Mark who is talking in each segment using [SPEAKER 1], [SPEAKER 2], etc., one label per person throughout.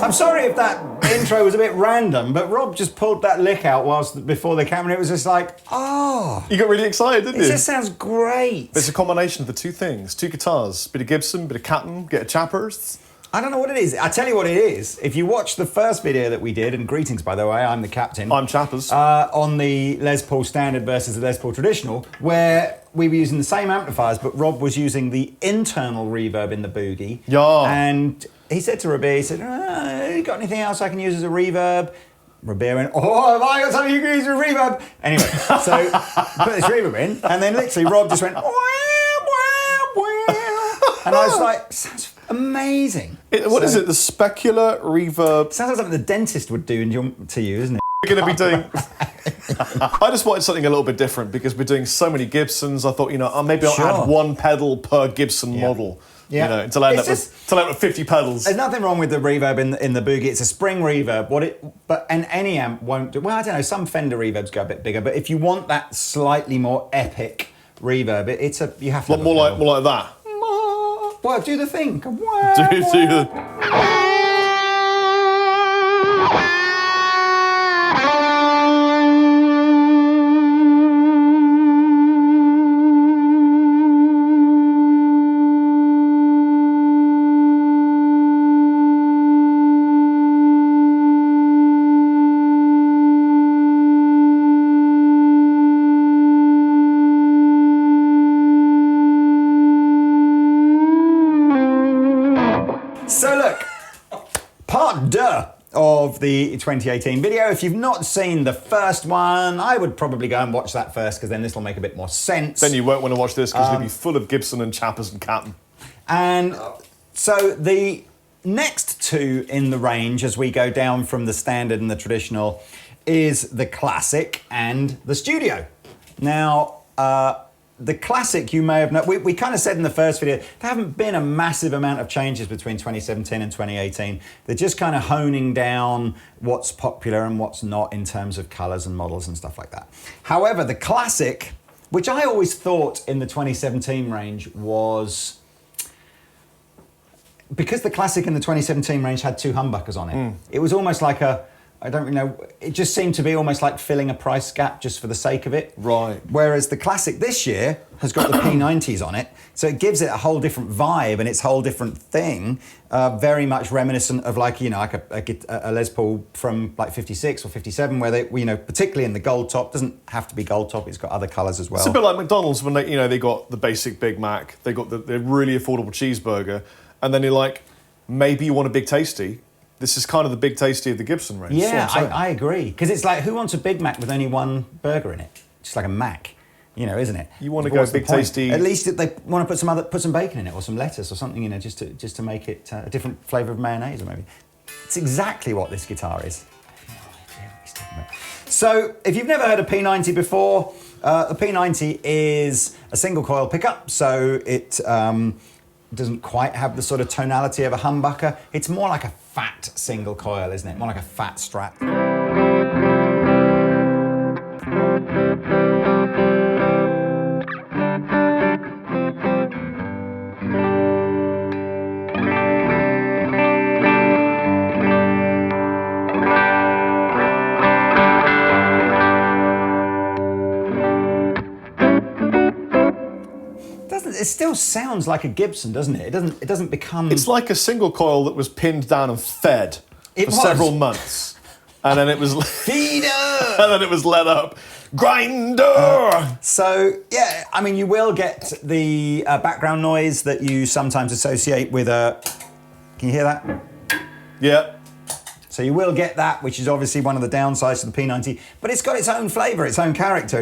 [SPEAKER 1] I'm sorry if that intro was a bit random, but Rob just pulled that lick out before the camera. It was just like, oh.
[SPEAKER 2] You got really excited, didn't you?
[SPEAKER 1] It just sounds great.
[SPEAKER 2] It's a combination of the two things. Two guitars, bit of Gibson, bit of Captain, get a Chappers.
[SPEAKER 1] I don't know what it is. I tell you what it is. If you watch the first video that we did, and greetings, by the way, I'm the captain.
[SPEAKER 2] I'm Chappers.
[SPEAKER 1] On the Les Paul Standard versus the Les Paul Traditional, where we were using the same amplifiers, but Rob was using the internal reverb in the Boogie.
[SPEAKER 2] Yeah.
[SPEAKER 1] And he said to Rabir, he said, you got anything else I can use as a reverb? Rabir went, oh, have I got something you can use as a reverb? Anyway, so put this reverb in, and then literally Rob just went, wah, wah, wah. And I was like, sounds amazing.
[SPEAKER 2] What is it? The Specular Reverb.
[SPEAKER 1] Sounds like something the dentist would do to you, isn't it?
[SPEAKER 2] We're going to be doing... I just wanted something a little bit different because we're doing so many Gibsons. I thought, maybe I'll add one pedal per Gibson model. Yeah. Until I end up with 50 pedals.
[SPEAKER 1] There's nothing wrong with the reverb in the Boogie. It's a spring reverb. And any amp won't do. Well, I don't know. Some Fender reverbs go a bit bigger, but if you want that slightly more epic reverb, you have to.
[SPEAKER 2] More like that.
[SPEAKER 1] Well, do the thing.
[SPEAKER 2] Do the.
[SPEAKER 1] So look, part deux of the 2018 video. If you've not seen the first one, I would probably go and watch that first because then this will make a bit more sense.
[SPEAKER 2] Then you won't want to watch this because it'll be full of Gibson and Chappers and Captain.
[SPEAKER 1] And so the next two in the range as we go down from the standard and the traditional is the classic and the studio. Now, the classic, you may have known, we kind of said in the first video, there haven't been a massive amount of changes between 2017 and 2018. They're just kind of honing down what's popular and what's not in terms of colors and models and stuff like that. However, the classic, which I always thought in the 2017 range was, because the classic in the 2017 range had two humbuckers on it, it was almost like I don't really know, it just seemed to be almost like filling a price gap just for the sake of it.
[SPEAKER 2] Right.
[SPEAKER 1] Whereas the classic this year has got the P90s on it, so it gives it a whole different vibe and its whole different thing, very much reminiscent of like a Les Paul from like 56 or 57, where they, particularly in the gold top, doesn't have to be gold top, it's got other colours as well.
[SPEAKER 2] It's a bit like McDonald's when they got the basic Big Mac, they got the really affordable cheeseburger, and then you're like, maybe you want a Big Tasty. This is kind of the Big Tasty of the Gibson range.
[SPEAKER 1] Yeah, I agree. Because it's like, who wants a Big Mac with only one burger in it? Just like a Mac, isn't it?
[SPEAKER 2] You want to go Big Tasty.
[SPEAKER 1] At least they want to put some bacon in it or some lettuce or something, just to make it a different flavour of mayonnaise or maybe. It's exactly what this guitar is. So, if you've never heard of P90 before, the P90 is a single coil pickup, so it doesn't quite have the sort of tonality of a humbucker. It's more like a fat single coil, isn't it? More like a fat Strat. It still sounds like a Gibson, doesn't it? It doesn't become...
[SPEAKER 2] It's like a single coil that was pinned down and fed for several months. And then it was...
[SPEAKER 1] Feeder!
[SPEAKER 2] And then it was let up. Grinder!
[SPEAKER 1] So, yeah, I mean, you will get the background noise that you sometimes associate with a... Can you hear that?
[SPEAKER 2] Yeah.
[SPEAKER 1] So you will get that, which is obviously one of the downsides of the P90, but it's got its own flavour, its own character.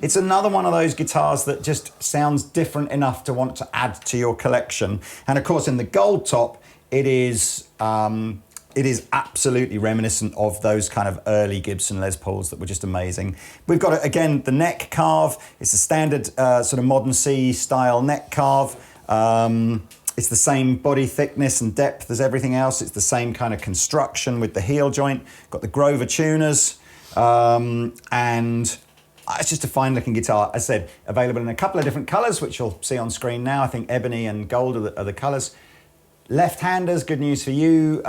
[SPEAKER 1] It's another one of those guitars that just sounds different enough to want to add to your collection. And of course, in the gold top, it is absolutely reminiscent of those kind of early Gibson Les Pauls that were just amazing. We've got, again, the neck carve. It's a standard sort of modern C style neck carve. It's the same body thickness and depth as everything else. It's the same kind of construction with the heel joint. Got the Grover tuners. And it's just a fine looking guitar. As I said, available in a couple of different colours, which you'll see on screen now. I think ebony and gold are the colours. Left-handers, good news for you.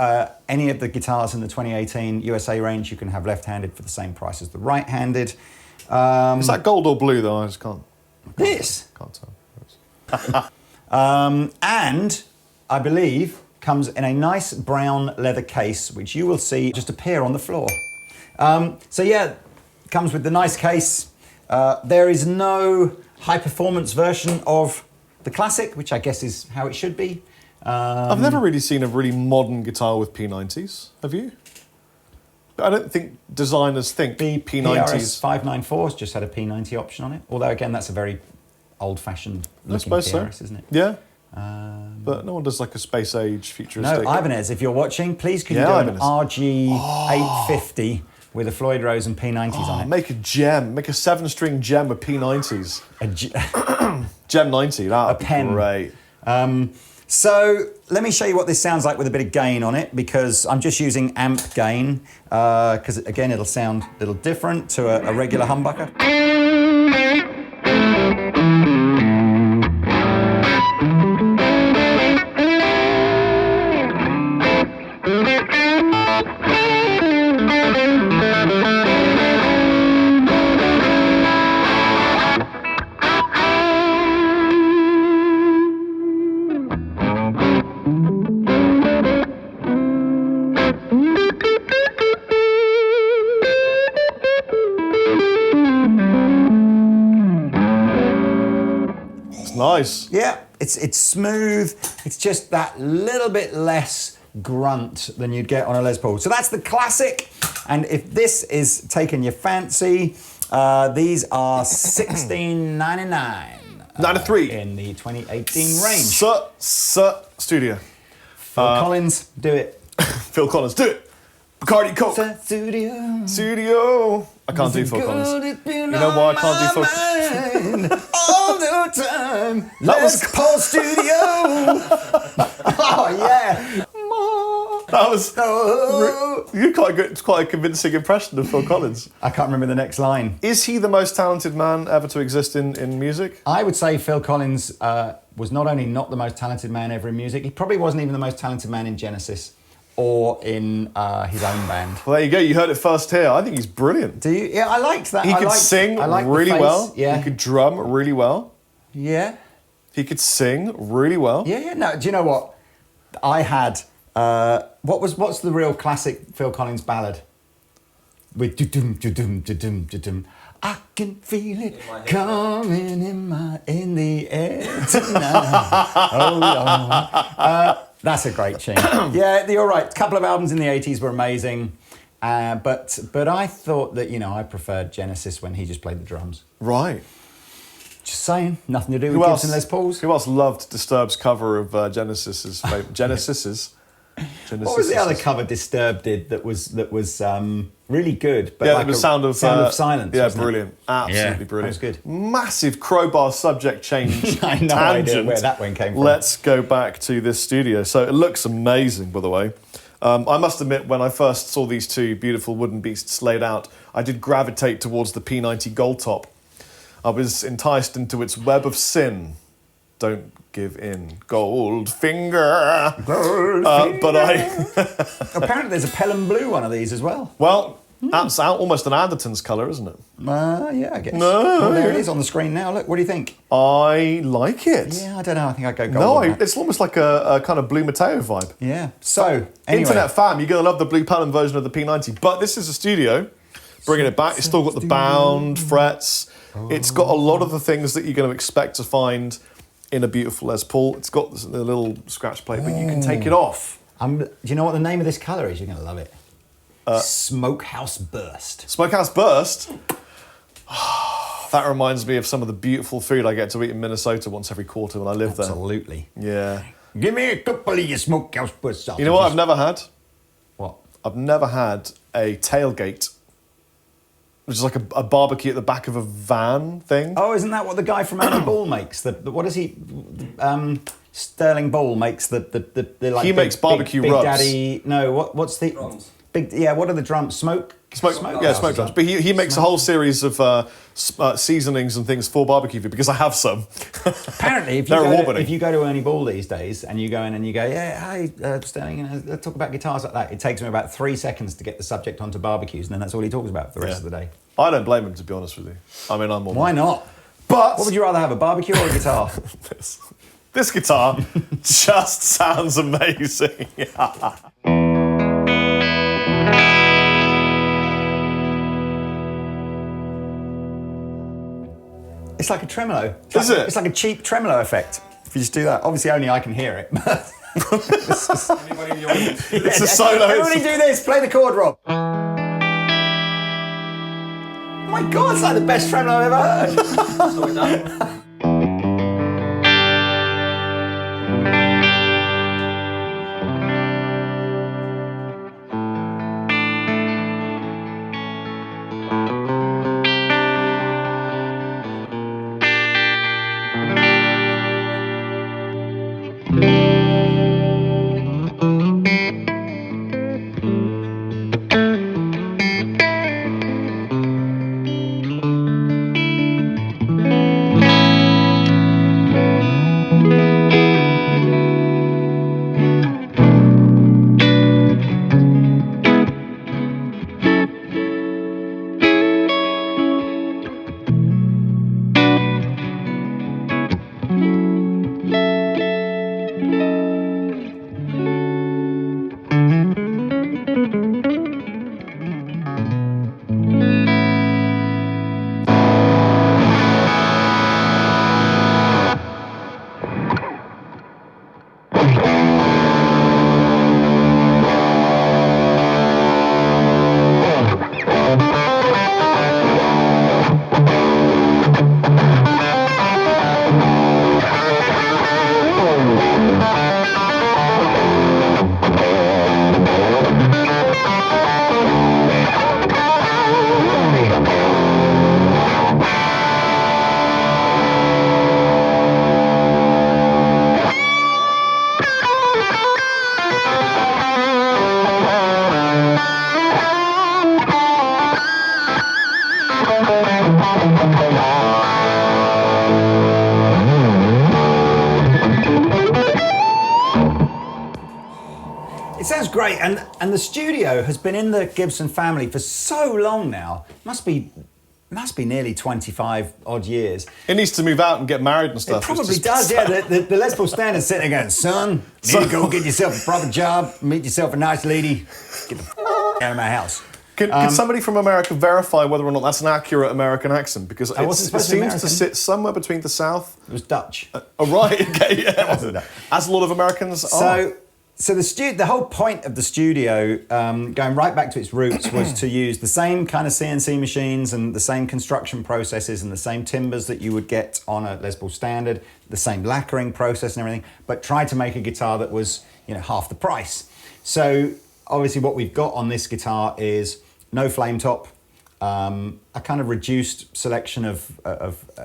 [SPEAKER 1] Any of the guitars in the 2018 USA range, you can have left-handed for the same price as the right-handed.
[SPEAKER 2] Is that gold or blue though? I just can't.
[SPEAKER 1] This.
[SPEAKER 2] Can't tell.
[SPEAKER 1] And I believe comes in a nice brown leather case, which you will see just appear on the floor. So yeah, comes with the nice case. There is no high-performance version of the Classic, which I guess is how it should be.
[SPEAKER 2] I've never really seen a really modern guitar with P90s. Have you? I don't think designers think
[SPEAKER 1] The
[SPEAKER 2] P90s.
[SPEAKER 1] PRS 594's just had a P90 option on it. Although again, that's a very old-fashioned looking PRS, isn't it?
[SPEAKER 2] Yeah. But no one does like a space age futuristic.
[SPEAKER 1] No, Ibanez, if you're watching, please could you do an RG 850 with a Floyd Rose and P90s on it?
[SPEAKER 2] Make a gem. Make a 7-string gem with P90s. Gem 90, that'd be
[SPEAKER 1] pen.
[SPEAKER 2] great.
[SPEAKER 1] So let me show you what this sounds like with a bit of gain on it, because I'm just using amp gain, because again, it'll sound a little different to a regular humbucker.
[SPEAKER 2] Nice.
[SPEAKER 1] Yeah, it's smooth. It's just that little bit less grunt than you'd get on a Les Paul. So that's the Classic. And if this is taking your fancy, these are $16.99.
[SPEAKER 2] 93
[SPEAKER 1] in the 2018 range.
[SPEAKER 2] Studio.
[SPEAKER 1] Phil Collins, do it.
[SPEAKER 2] Phil Collins, do it. Bacardi Coke. Studio. I can't do Phil Collins. You know why I can't do Phil Collins?
[SPEAKER 1] All the time. That was Paul Studio. Oh yeah.
[SPEAKER 2] That was you quite a convincing impression of Phil Collins.
[SPEAKER 1] I can't remember the next line.
[SPEAKER 2] Is he the most talented man ever to exist in music?
[SPEAKER 1] I would say Phil Collins was not only not the most talented man ever in music, he probably wasn't even the most talented man in Genesis or in his own band.
[SPEAKER 2] Well, there you go. You heard it first here. I think he's brilliant.
[SPEAKER 1] Do you? Yeah, I liked that.
[SPEAKER 2] He could sing really well.
[SPEAKER 1] Yeah.
[SPEAKER 2] He could drum really well.
[SPEAKER 1] Yeah.
[SPEAKER 2] He could sing really well.
[SPEAKER 1] Yeah. No, do you know what? I had... what's the real classic Phil Collins ballad? With do-dum, do-dum, do-dum, do-dum. I can feel it coming in the air tonight. Oh, Lord. That's a great tune. Yeah, you're right. A couple of albums in the 80s were amazing. But I thought that, I preferred Genesis when he just played the drums.
[SPEAKER 2] Right.
[SPEAKER 1] Just saying. Nothing to do with Gibson Les Pauls.
[SPEAKER 2] Who else loved Disturbed's cover of Genesis's Genesis's?
[SPEAKER 1] What was the other cover Disturbed did that was really good? But
[SPEAKER 2] yeah,
[SPEAKER 1] like
[SPEAKER 2] it was Sound of
[SPEAKER 1] Silence.
[SPEAKER 2] Yeah, brilliant. Absolutely brilliant.
[SPEAKER 1] That was good.
[SPEAKER 2] Massive crowbar subject change.
[SPEAKER 1] I know idea where that one came from.
[SPEAKER 2] Let's go back to this studio. So it looks amazing, by the way. I must admit, when I first saw these two beautiful wooden beasts laid out, I did gravitate towards the P90 Gold Top. I was enticed into its web of sin. Don't give in, Goldfinger. But
[SPEAKER 1] apparently there's a Pelham Blue one of these as well.
[SPEAKER 2] Well, that's almost an Anderton's colour, isn't it?
[SPEAKER 1] Yeah, I guess.
[SPEAKER 2] No,
[SPEAKER 1] well, there it is on the screen now. Look, what do you think?
[SPEAKER 2] I like it.
[SPEAKER 1] Yeah, I don't know. I think I'd go gold.
[SPEAKER 2] No, it's almost like a kind of Blue Mateo vibe.
[SPEAKER 1] Yeah. So, anyway.
[SPEAKER 2] Internet fam, you're going to love the Blue Pelham version of the P90. But this is a studio. Bringing it back. It's still got the bound frets. It's got a lot of the things that you're going to expect to find in a beautiful Les Paul. It's got the little scratch plate, but you can take it off.
[SPEAKER 1] Do you know what the name of this colour is? You're going to love it. Smokehouse Burst.
[SPEAKER 2] Smokehouse Burst? That reminds me of some of the beautiful food I get to eat in Minnesota once every quarter when I live there.
[SPEAKER 1] Absolutely.
[SPEAKER 2] Yeah.
[SPEAKER 1] Give me a couple of your Smokehouse Burst sausages.
[SPEAKER 2] You know what I've never had?
[SPEAKER 1] What?
[SPEAKER 2] I've never had a tailgate, which is like a barbecue at the back of a van thing.
[SPEAKER 1] Oh, isn't that what the guy from Andy Ball makes? What is he? Sterling Ball makes the like.
[SPEAKER 2] He makes barbecue
[SPEAKER 1] Big
[SPEAKER 2] rubs.
[SPEAKER 1] Daddy. No, what's the?
[SPEAKER 3] Drums.
[SPEAKER 1] What are the drums? Smoke
[SPEAKER 2] Smoke drums. But he makes a whole series of seasonings and things for barbecue food, because I have some.
[SPEAKER 1] Apparently, if you go to Ernie Ball these days and you go in and you go, yeah, hi, Sterling, let's talk about guitars like that, it takes him about 3 seconds to get the subject onto barbecues, and then that's all he talks about for the rest of the day.
[SPEAKER 2] I don't blame him, to be honest with you. I mean, I'm more...
[SPEAKER 1] Why not?
[SPEAKER 2] But...
[SPEAKER 1] What would you rather have, a barbecue or a guitar?
[SPEAKER 2] This guitar just sounds amazing.
[SPEAKER 1] It's like a tremolo.
[SPEAKER 2] Is it?
[SPEAKER 1] It's like a cheap tremolo effect. If you just do that, obviously only I can hear it.
[SPEAKER 2] It's a solo.
[SPEAKER 1] Everybody do this. Play the chord, Rob. Oh my God, it's like the best tremolo I've ever heard. Sounds great, and the studio has been in the Gibson family for so long now. Must be nearly 25 odd years.
[SPEAKER 2] It needs to move out and get married and stuff.
[SPEAKER 1] It probably does, yeah. The Les Paul standard's sitting there going, son, you need to go get yourself a proper job, meet yourself a nice lady, get the out of my house.
[SPEAKER 2] Can somebody from America verify whether or not that's an accurate American accent? Because it seems to sit somewhere between the South.
[SPEAKER 1] It was Dutch.
[SPEAKER 2] Right, okay, yeah. As a lot of Americans are.
[SPEAKER 1] So the whole point of the studio, going right back to its roots, was to use the same kind of CNC machines and the same construction processes and the same timbers that you would get on a Les Paul standard, the same lacquering process and everything, but try to make a guitar that was, half the price. So obviously what we've got on this guitar is no flame top, a kind of reduced selection of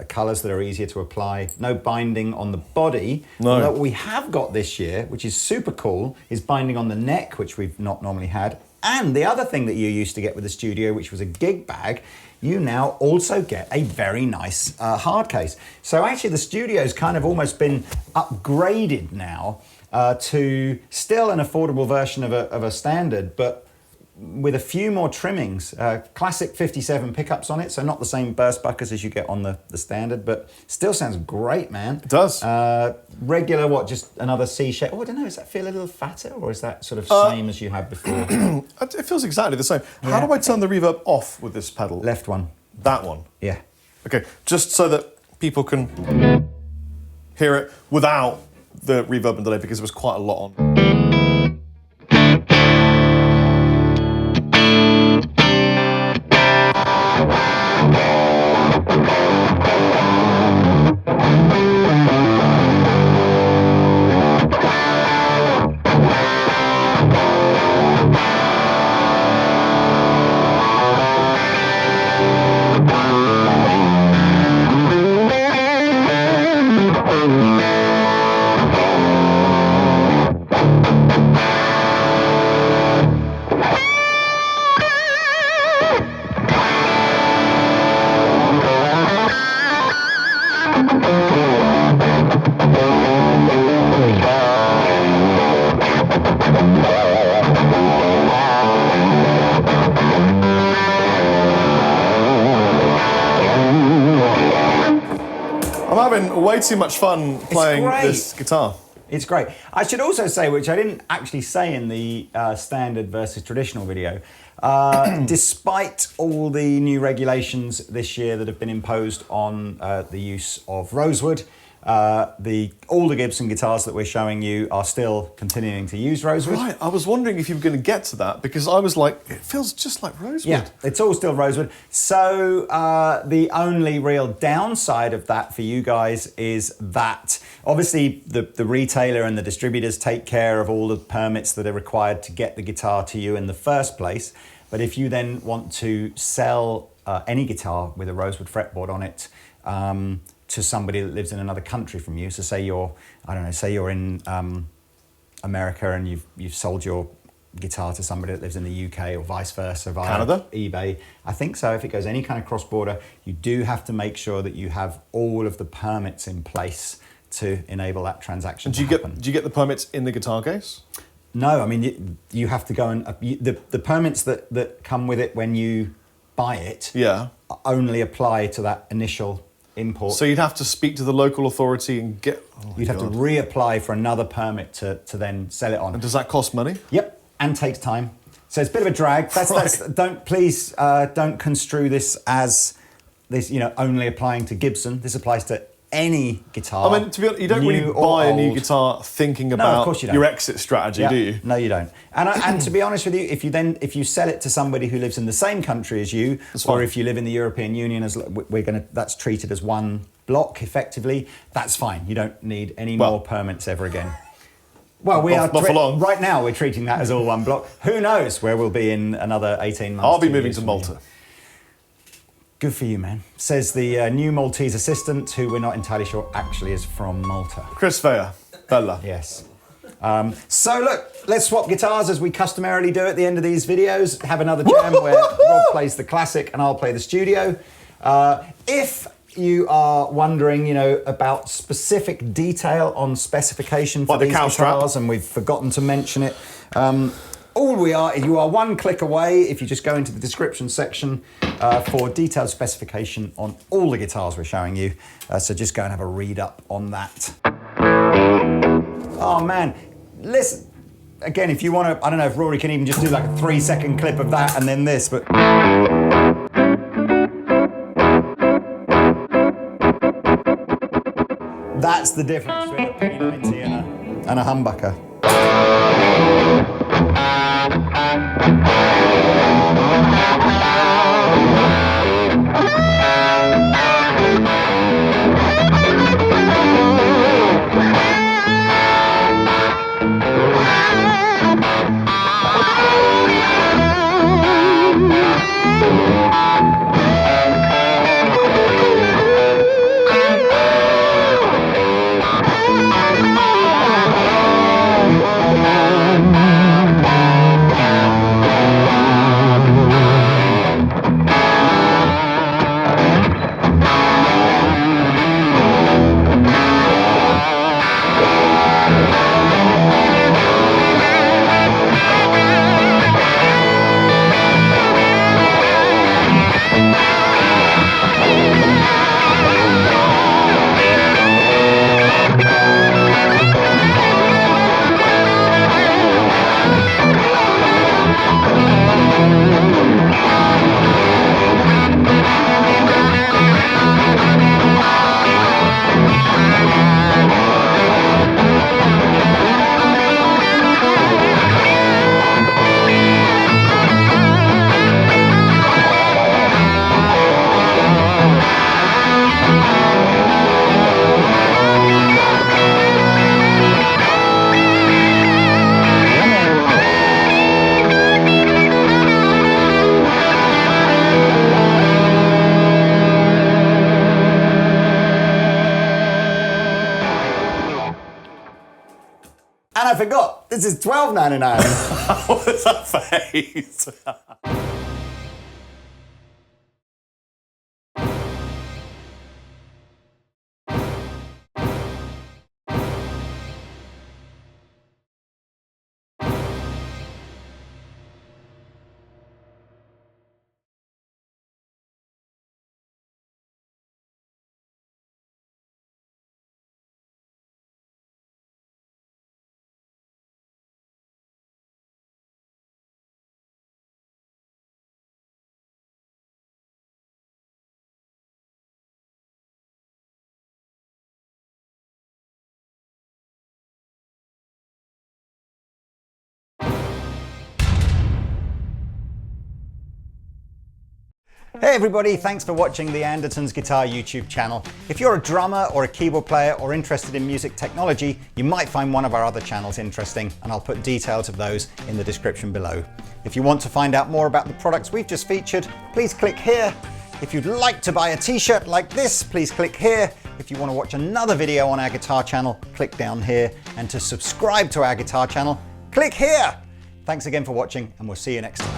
[SPEAKER 1] colours that are easier to apply, no binding on the body.
[SPEAKER 2] No.
[SPEAKER 1] What we have got this year, which is super cool, is binding on the neck, which we've not normally had. And the other thing that you used to get with the studio, which was a gig bag, you now also get a very nice hard case. So actually the studio's kind of almost been upgraded now to still an affordable version of a standard, but with a few more trimmings, classic 57 pickups on it, so not the same burst buckers as you get on the standard, but still sounds great, man. It
[SPEAKER 2] does.
[SPEAKER 1] Regular, just another C shape? Oh, I don't know, does that feel a little fatter, or is that sort of same as you had before?
[SPEAKER 2] It feels exactly the same. Yeah. How do I turn the reverb off with this pedal?
[SPEAKER 1] Left one.
[SPEAKER 2] That one?
[SPEAKER 1] Yeah.
[SPEAKER 2] Okay, just so that people can hear it without the reverb and delay, because there was quite a lot on. having way too much fun playing this guitar.
[SPEAKER 1] It's great. I should also say, which I didn't actually say in the standard versus traditional video, despite all the new regulations this year that have been imposed on the use of rosewood, all the Gibson guitars that we're showing you are still continuing to use rosewood.
[SPEAKER 2] Right, I was wondering if you were going to get to that, because I was like, it feels just like rosewood.
[SPEAKER 1] Yeah, it's all still rosewood. So the only real downside of that for you guys is that obviously the retailer and the distributors take care of all the permits that are required to get the guitar to you in the first place. But if you then want to sell any guitar with a rosewood fretboard on it, to somebody that lives in another country from you. So say you're, I don't know, say you're in America and you've sold your guitar to somebody that lives in the UK or vice versa via
[SPEAKER 2] Canada?
[SPEAKER 1] eBay. I think so. If it goes any kind of cross-border, you do have to make sure that you have all of the permits in place to enable that transaction to happen.
[SPEAKER 2] Do you get the permits in the guitar case?
[SPEAKER 1] No, I mean, you have to go and... the permits that come with it when you buy it only apply to that initial import.
[SPEAKER 2] So you'd have to speak to the local authority and get...
[SPEAKER 1] You'd have to reapply for another permit to then sell it on.
[SPEAKER 2] And does that cost money?
[SPEAKER 1] Yep, and takes time. So it's a bit of a drag. Don't construe this as this, only applying to Gibson. This applies to any guitar.
[SPEAKER 2] I mean, to be honest, you don't really buy a new guitar thinking about your exit strategy, do you?
[SPEAKER 1] No, you don't. And to be honest with you, if you sell it to somebody who lives in the same country as you, or if you live in the European Union, that's treated as one block effectively. That's fine. You don't need any more permits ever again. Well, right now we're treating that as all one block. Who knows where we'll be in another 18 months?
[SPEAKER 2] I'll be moving to Malta.
[SPEAKER 1] Good for you, man. Says the new Maltese assistant, who we're not entirely sure actually is from Malta.
[SPEAKER 2] Chris Vea, Bella.
[SPEAKER 1] Yes. So look, let's swap guitars as we customarily do at the end of these videos. Have another jam where Rob plays the classic and I'll play the studio. If you are wondering, about specific detail on specification for these guitars, and we've forgotten to mention it, you are one click away if you just go into the description section for detailed specification on all the guitars we're showing you. So just go and have a read up on that. Oh man, listen, again, if you want to, I don't know if Rory can even just do like a 3-second clip of that and then this, but... That's the difference between a P90 and a humbucker. And I forgot, this is $12.99.
[SPEAKER 2] What was that face?
[SPEAKER 1] Hey everybody, thanks for watching the Anderton's Guitar YouTube channel. If you're a drummer or a keyboard player or interested in music technology, you might find one of our other channels interesting, and I'll put details of those in the description below. If you want to find out more about the products we've just featured, please click here. If you'd like to buy a t-shirt like this, please click here. If you want to watch another video on our guitar channel, click down here. And to subscribe to our guitar channel, click here. Thanks again for watching, and we'll see you next time.